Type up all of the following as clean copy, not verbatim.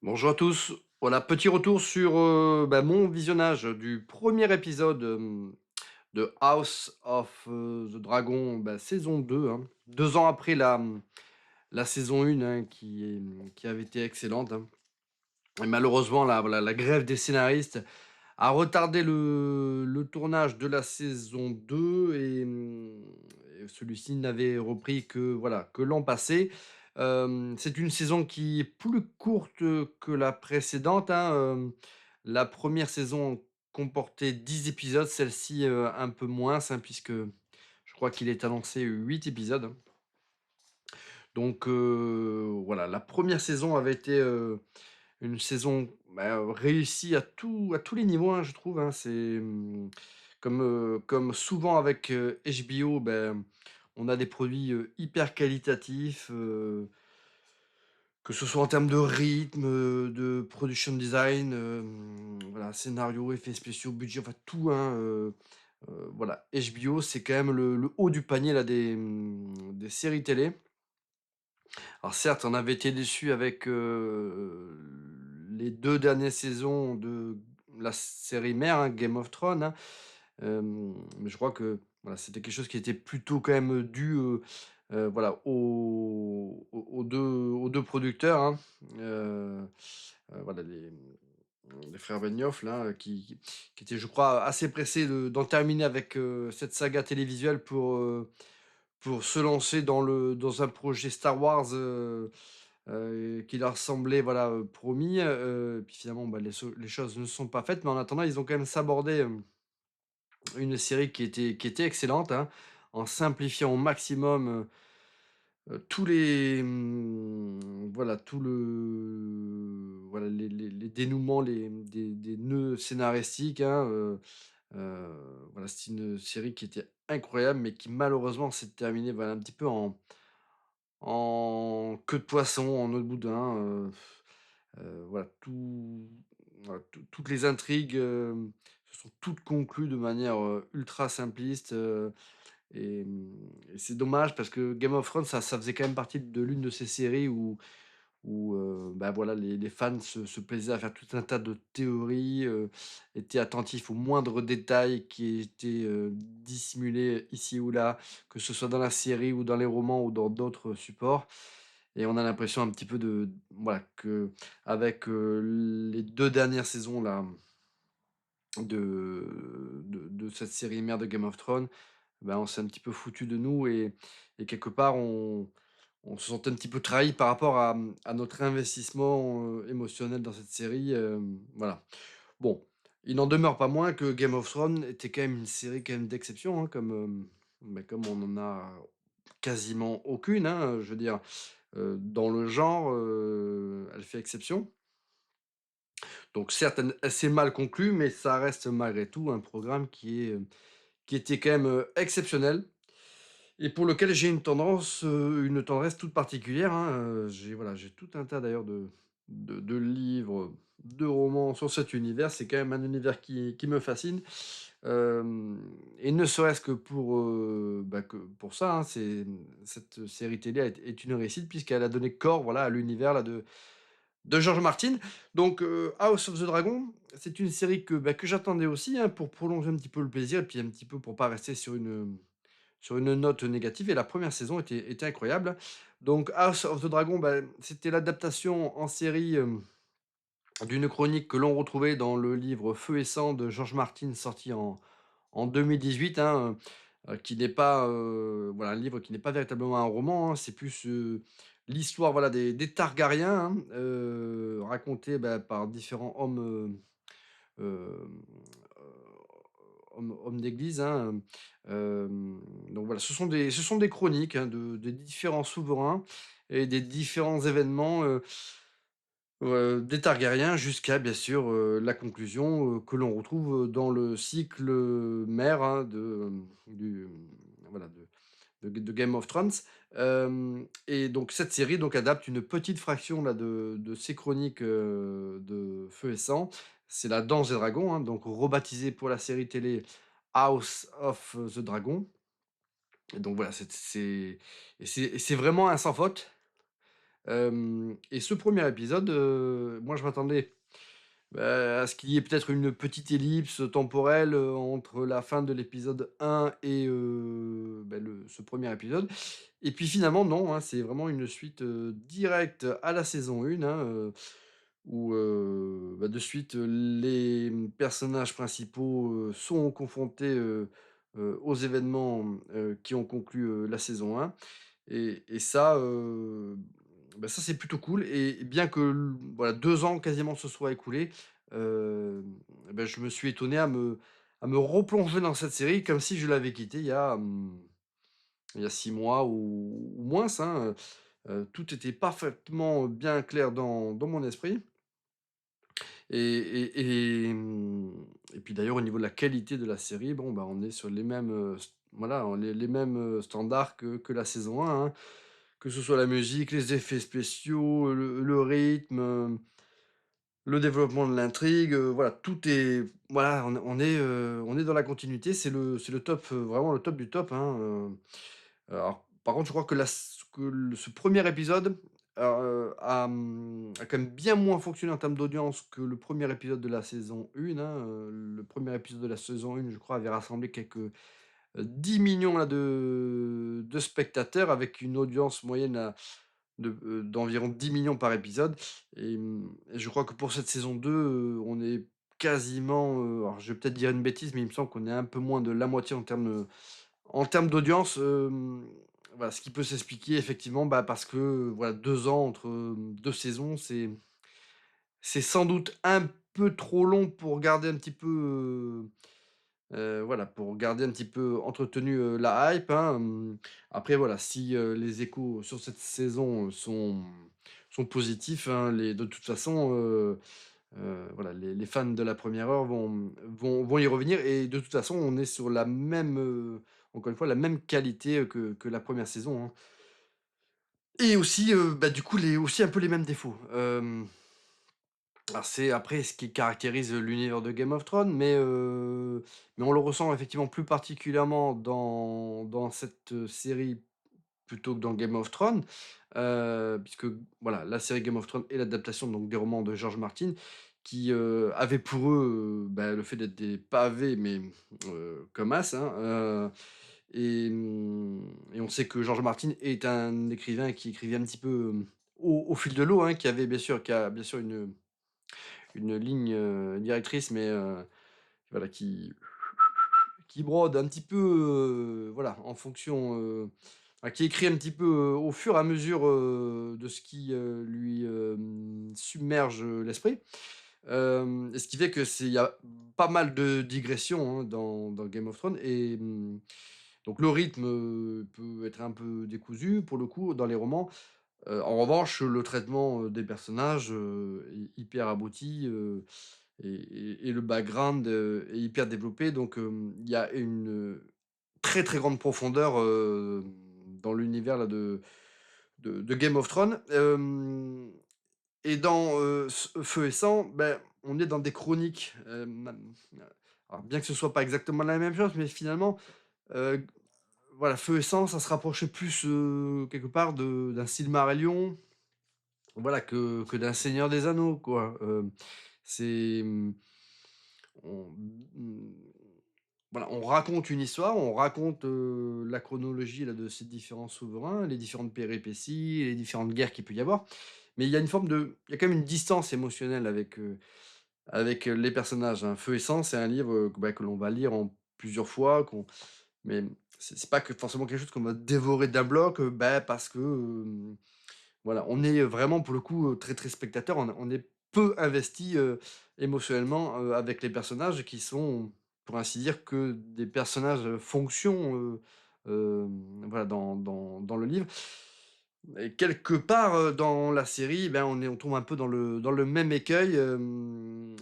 Bonjour à tous. Voilà, petit retour sur mon visionnage du premier épisode de House of the Dragon, saison 2, hein. 2 ans après la saison 1 hein, qui avait été excellente, hein. Et malheureusement, la grève des scénaristes a retardé le tournage de la saison 2 et celui-ci n'avait repris que l'an passé. C'est une saison qui est plus courte que la précédente, hein, la première saison comportait 10 épisodes, celle-ci, un peu moins, hein, puisque je crois qu'il est annoncé 8 épisodes, hein. Donc voilà, la première saison avait été, une saison, réussie à tous les niveaux, hein, je trouve, hein. Comme souvent avec, HBO, on a des produits, hyper qualitatifs, que ce soit en termes de rythme, de production design, voilà, scénario, effets spéciaux, budget, enfin tout, hein, voilà. HBO, c'est quand même le haut du panier là des séries télé. Alors certes, on avait été déçus avec, les 2 dernières saisons de la série mère, hein, Game of Thrones, hein. Mais je crois que, voilà, c'était quelque chose qui était plutôt quand même dû, voilà, aux 2 producteurs, hein. Voilà, les frères Benioff là, qui étaient, je crois, assez pressés d'en terminer avec, cette saga télévisuelle pour se lancer dans un projet Star Wars, qui leur semblait, voilà, promis, puis finalement, les choses ne sont pas faites, mais en attendant, ils ont quand même sabordé, une série qui était excellente, hein, en simplifiant au maximum, tous les, voilà, tout le voilà, les dénouements, des nœuds scénaristiques, hein, voilà, c'est une série qui était incroyable, mais qui malheureusement s'est terminée, voilà, un petit peu en queue de poisson, en eau de boudin, voilà, toutes les intrigues, se sont toutes conclues de manière, ultra simpliste, et c'est dommage parce que Game of Thrones, ça faisait quand même partie de l'une de ces séries où, voilà, les fans se plaisaient à faire tout un tas de théories, étaient attentifs aux moindres détails qui étaient, dissimulés ici ou là, que ce soit dans la série ou dans les romans ou dans d'autres supports. Et on a l'impression un petit peu de voilà, qu'avec, les 2 dernières saisons là, de cette série mère de Game of Thrones, on s'est un petit peu foutu de nous et quelque part on se sentait un petit peu trahi par rapport à notre investissement, émotionnel dans cette série, voilà. Bon, il n'en demeure pas moins que Game of Thrones était quand même une série quand même d'exception, hein, comme on en a quasiment aucune, hein, je veux dire, dans le genre, elle fait exception. Donc certes, elle s'est mal conclue, mais ça reste malgré tout un programme qui était quand même, exceptionnel et pour lequel j'ai une tendresse toute particulière, hein, j'ai tout un tas d'ailleurs de livres, de romans sur cet univers. C'est quand même un univers qui me fascine, et ne serait-ce que que pour ça, hein, cette série télé est une réussite puisqu'elle a donné corps, voilà, à l'univers là de George Martin. Donc, House of the Dragon, c'est une série que j'attendais aussi, hein, pour prolonger un petit peu le plaisir et puis un petit peu pour pas rester sur une note négative et la première saison était incroyable. Donc House of the Dragon, c'était l'adaptation en série, d'une chronique que l'on retrouvait dans le livre Feu et sang de George Martin sorti en 2018, hein, qui n'est pas, voilà, un livre qui n'est pas véritablement un roman, hein. C'est plus, l'histoire, voilà, des Targaryens, hein, racontée, par différents hommes, hem, hommes d'église, hein, donc voilà, ce sont des chroniques, hein, de différents souverains et des différents événements, des Targaryens jusqu'à bien sûr, la conclusion, que l'on retrouve, dans le cycle, mère, hein, voilà, de Game of Thrones. Et donc cette série donc adapte une petite fraction là de ces chroniques, de Feu et Sang. C'est la Danse des Dragons, hein, donc rebaptisée pour la série télé House of the Dragon. Et donc voilà, c'est vraiment un sans faute. Et ce premier épisode, moi je m'attendais, à ce qu'il y ait peut-être une petite ellipse temporelle, entre la fin de l'épisode 1 et le ce premier épisode et puis finalement non, hein, c'est vraiment une suite, directe à la saison 1, hein, où, de suite, les, personnages principaux, sont confrontés, aux événements, qui ont conclu, la saison 1 et ça, ça c'est plutôt cool et bien que voilà 2 ans quasiment se soient écoulés, je me suis étonné à me replonger dans cette série comme si je l'avais quittée il y a 6 mois ou moins, hein, tout était parfaitement bien clair dans mon esprit et puis d'ailleurs au niveau de la qualité de la série, bon, bah, on est sur les mêmes, voilà, les mêmes, standards que la saison 1, hein. Que ce soit la musique, les effets spéciaux, le rythme, le développement de l'intrigue, voilà, tout est voilà, on est dans la continuité, c'est le top, vraiment le top du top, hein, alors par contre, je crois que la s que le ce premier épisode, a quand même bien moins fonctionné en termes d'audience que le premier épisode de la saison 1, hein, le premier épisode de la saison 1, je crois, avait rassemblé quelques, 10 000 000 là de spectateurs avec une audience moyenne d'environ 10 millions par épisode et je crois que pour cette saison 2, on est quasiment, alors je vais peut-être dire une bêtise, mais il me semble qu'on est un peu moins de la moitié en termes d'audience, voilà, ce qui peut s'expliquer effectivement, parce que, voilà 2 ans entre, 2 saisons, c'est sans doute un peu trop long pour garder un petit peu, voilà, pour garder un petit peu entretenu, la hype, hein, après voilà, si, les échos sur cette saison, sont positifs, hein, de toute façon, voilà, les fans de la première heure vont y revenir et de toute façon, on est sur la même, encore une fois, la même qualité, que la première saison, hein et aussi, du coup, les aussi un peu les mêmes défauts, alors c'est après ce qui caractérise, l'univers de Game of Thrones, mais on le ressent effectivement plus particulièrement dans cette, série plutôt que dans Game of Thrones, puisque voilà, la série Game of Thrones est l'adaptation donc des romans de George Martin qui, avaient pour eux, le fait d'être des pavés mais, comme as, hein, et on sait que George Martin est un écrivain qui écrivait un petit peu, au fil de l'eau, hein, qui a bien sûr une ligne, directrice, mais voilà, qui brode un petit peu, voilà, en fonction, qui écrit un petit peu, au fur et à mesure, de ce qui, lui, submerge, l'esprit. Et ce qui fait que il y a pas mal de digressions, hein, dans Game of Thrones donc le rythme, peut être un peu décousu pour le coup dans les romans. En revanche, le traitement, des personnages, est hyper abouti, et le background, est hyper développé donc il y a une, très, très grande profondeur, dans l'univers là de Game of Thrones, et dans, Feu et sang, on est dans des chroniques, alors bien que ce soit pas exactement la même chose, mais finalement, heu, voilà, Feu et sang, ça se rapprochait plus, quelque part d'un Silmarillion, voilà, que d'un Seigneur des Anneaux, quoi, c'est, on mmh, voilà, on raconte une histoire, on raconte, la chronologie là de ces différents souverains, les différentes péripéties, les différentes guerres qu'il peut y avoir. Mais il y a quand même une distance émotionnelle avec, les personnages, hein. Feu et sang, c'est un livre, que l'on va lire en plusieurs fois, mais c'est pas que forcément quelque chose qu'on va dévorer d'un bloc, parce que, voilà, on est vraiment pour le coup, très, très spectateur, on est peu investi, émotionnellement, avec les personnages qui sont, pour ainsi dire, que des personnages, fonction, voilà, dans le livre et quelque part, dans la série, on tombe un peu dans le même écueil,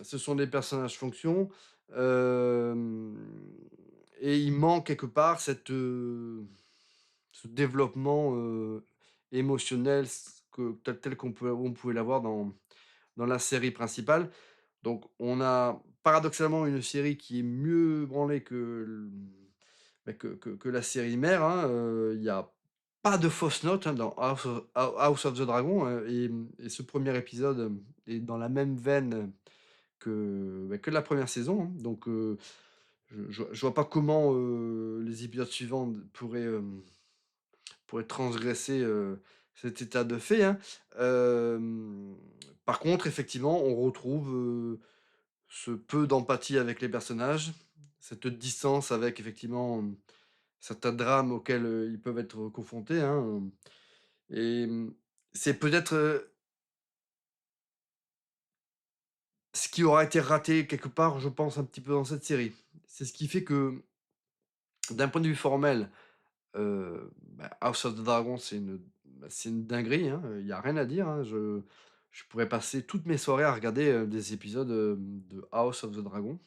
ce sont des personnages fonction, hem et il manque quelque part ce développement, émotionnel tel on pouvait l'avoir dans la série principale. Donc on a paradoxalement une série qui est mieux branlée que la série mère, hein, il y a pas de fausses notes, hein, dans House of the Dragon, et ce premier épisode, est dans la même veine, que la première saison, hein. Donc je vois pas comment, les épisodes suivants pourraient transgresser, cet état de fait, hein. Hem, Par contre, effectivement, on retrouve, ce peu d'empathie avec les personnages, cette distance avec effectivement, certains drames auxquels, ils peuvent être confrontés, hein, et c'est peut-être, ce qui aura été raté quelque part, je pense, un petit peu dans cette série. C'est ce qui fait que, d'un point de vue formel, House of the Dragon, c'est une dinguerie, hein, il y a rien à dire, hein. Je pourrais passer toutes mes soirées à regarder, des épisodes, de House of the Dragon.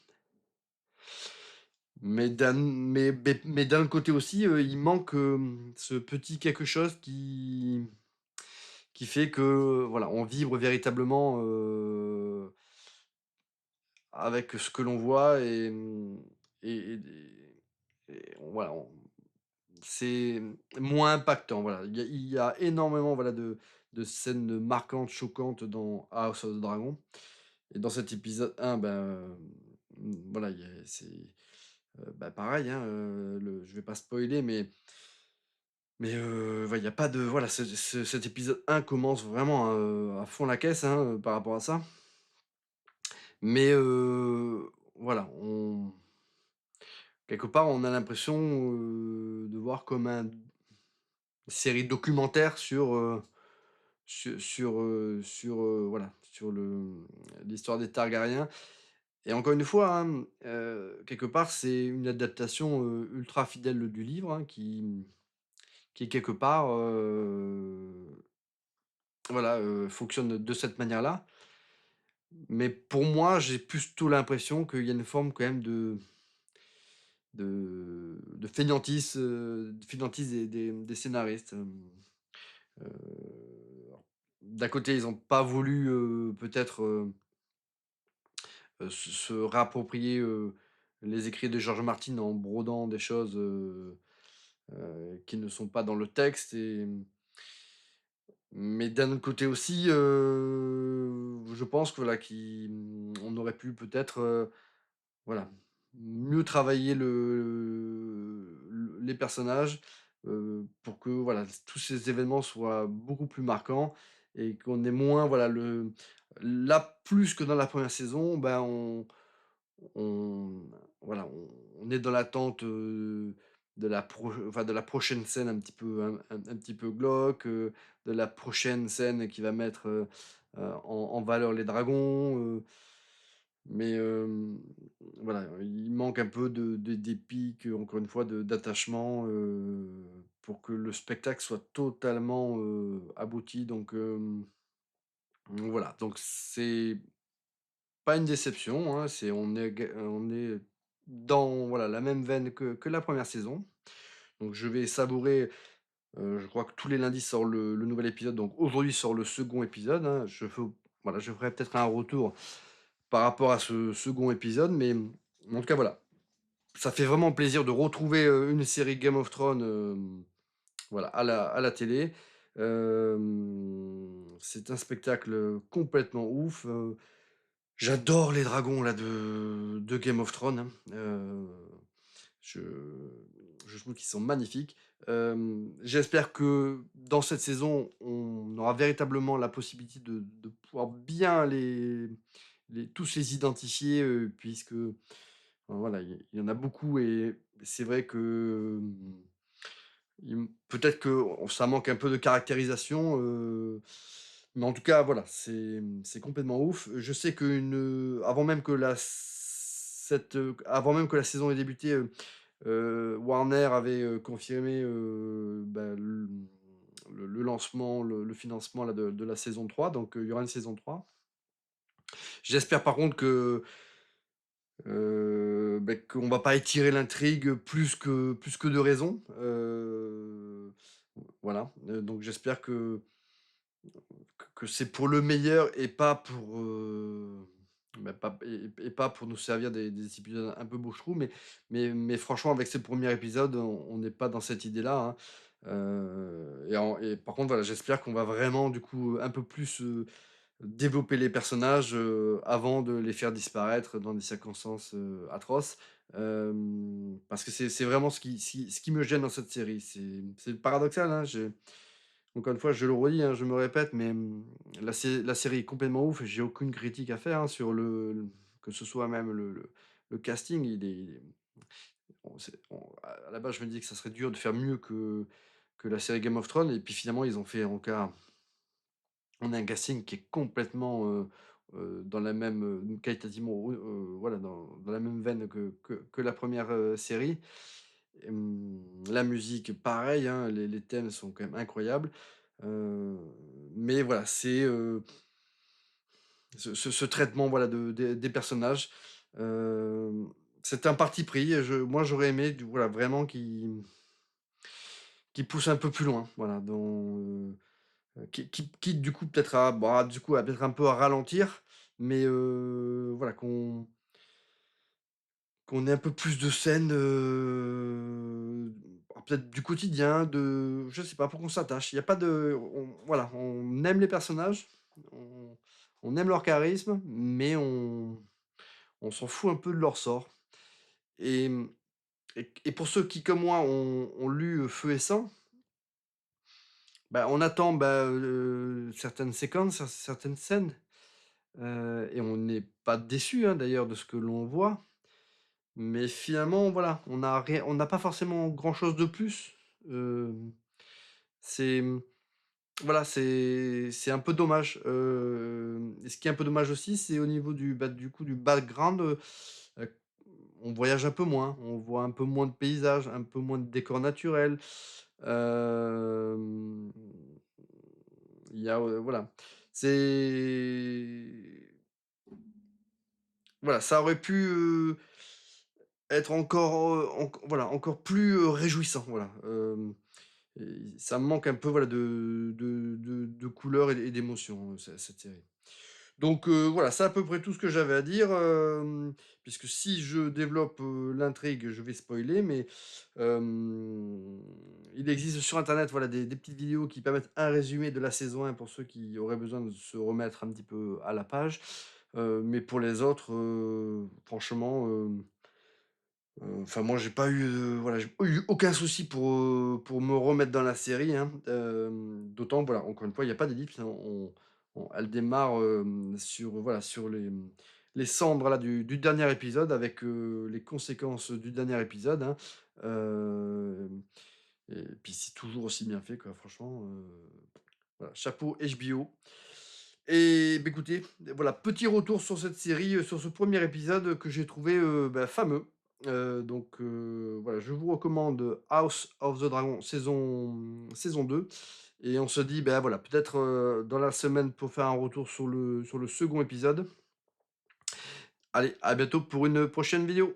Mais d'un autre côté aussi, il manque, ce petit quelque chose qui fait que, voilà, on vibre véritablement, avec ce que l'on voit, et voilà, c'est moins impactant, voilà. Il y a énormément, voilà, de scènes marquantes, choquantes dans House of the Dragon, et dans cet épisode 1, voilà, il y a c'est, pareil, hein, je vais pas spoiler, il y a pas de, voilà, cet épisode 1 commence vraiment, à fond la caisse, hein, par rapport à ça. Mais voilà, quelque part, on a l'impression, de voir comme une série documentaire voilà, sur l'histoire des Targaryens, et encore une fois, hein, quelque part, c'est une adaptation, ultra fidèle du livre, hein, qui quelque part, voilà, fonctionne de cette manière-là. Mais pour moi, j'ai plutôt l'impression qu'il y a une forme quand même de fainéantise des scénaristes, alors, d'un côté, ils ont pas voulu, peut-être, se réapproprier, les écrits de George Martin en brodant des choses, qui ne sont pas dans le texte, mais d'un autre côté aussi, je pense que voilà, on aurait pu peut-être, voilà, mieux travailler les personnages, pour que, voilà, tous ces événements soient beaucoup plus marquants, et qu'on ait moins, voilà, là, plus que dans la première saison, on voilà, on est dans l'attente, de la prochaine scène un petit peu glauque, de la prochaine scène qui va mettre, en valeur les dragons, mais voilà, il manque un peu d'épique, encore une fois, d'attachement, pour que le spectacle soit totalement, abouti, donc voilà, donc c'est pas une déception, hein, on est dans, voilà, la même veine que la première saison. Donc je vais savourer, je crois que tous les lundis sort le nouvel épisode, donc aujourd'hui sort le second épisode, hein. Voilà, je ferai peut-être un retour par rapport à ce second épisode, mais en tout cas, voilà, ça fait vraiment plaisir de retrouver, une série Game of Thrones, voilà, à la télé. C'est un spectacle complètement ouf, j'adore les dragons là de Game of Thrones, hein. Je je trouve qu'ils sont magnifiques. J'espère que dans cette saison, on aura véritablement la possibilité de pouvoir bien tous les identifier, puisque, voilà, il y en a beaucoup, et c'est vrai que, peut-être que ça manque un peu de caractérisation, mais en tout cas, voilà, c'est complètement ouf. Je sais avant même que la saison ait débuté, Warner avait, confirmé, le lancement, le financement là de la saison 3, donc il y aura une saison 3. J'espère par contre qu'on va pas étirer l'intrigue plus que de raison, voilà, donc j'espère que c'est pour le meilleur, et pas pour, pas pour nous servir des épisodes un peu bouche-trou, mais franchement, avec ce premier épisode, on n'est pas dans cette idée-là, hein. Et par contre, voilà, j'espère qu'on va vraiment, du coup, un peu plus, développer les personnages, avant de les faire disparaître dans des circonstances, atroces. Parce que c'est vraiment ce qui me gêne dans cette série. C'est paradoxal, hein, encore une fois, je le redis, hein, je me répète, mais, la série est complètement ouf et j'ai aucune critique à faire, hein, sur que ce soit même le casting, il est à la base, je me disais que ça serait dur de faire mieux que la série Game of Thrones et puis finalement, ils ont fait encore on a un casting qui est complètement, dans la même, qualitativement, voilà, dans la même veine que la première série. La musique pareil, hein, les thèmes sont quand même incroyables, heu, mais voilà, c'est, ce traitement, voilà, des personnages, c'est un parti pris et moi, j'aurais aimé voilà, vraiment qu'ils poussent un peu plus loin, voilà, qui du coup peut-être du coup à peut-être un peu à ralentir, mais voilà qu'on ait un peu plus de scènes, peut-être du quotidien, je sais pas, pour qu'on s'attache. Il y a pas de voilà, on aime les personnages, on on aime leur charisme, mais on s'en fout un peu de leur sort et et pour ceux qui, comme moi, ont lu, Feu et sang, bah, on attend, bah, certaines séquences, certaines scènes. Et on n'est pas déçu, hein, d'ailleurs de ce que l'on voit, mais finalement voilà, on n'a pas forcément grand-chose de plus. Hem, c'est, voilà, c'est un peu dommage, et ce qui est un peu dommage aussi, c'est au niveau du coup, du background, heu, on voyage un peu moins, on voit un peu moins de paysages, un peu moins de décors naturels. Hem, il y a, voilà, c'est voilà, ça aurait pu, être encore, voilà, encore plus, réjouissant, voilà, et ça me manque un peu, voilà, de couleurs et d'émotions, cette série. Donc voilà, c'est à peu près tout ce que j'avais à dire, puisque si je développe, l'intrigue, je vais spoiler, mais il existe sur internet, voilà, des petites vidéos qui permettent un résumé de la saison 1 pour ceux qui auraient besoin de se remettre un petit peu à la page, mais pour les autres, franchement, enfin moi j'ai pas eu, voilà, j'ai pas eu aucun souci pour me remettre dans la série, hein, d'autant voilà, encore une fois, il y a pas d'ellipse, hein, elle démarre, sur, voilà, sur les cendres là du dernier épisode avec, les conséquences du dernier épisode, hein, hem et puis c'est toujours aussi bien fait quoi, franchement, voilà, chapeau HBO. Et bah, écoutez, voilà, petit retour sur cette série, sur ce premier épisode, que j'ai trouvé, bah, fameux. Donc voilà, je vous recommande House of the Dragon saison 2 et on se dit, bah, voilà, peut-être, dans la semaine pour faire un retour sur le second épisode. Allez, à bientôt pour une prochaine vidéo.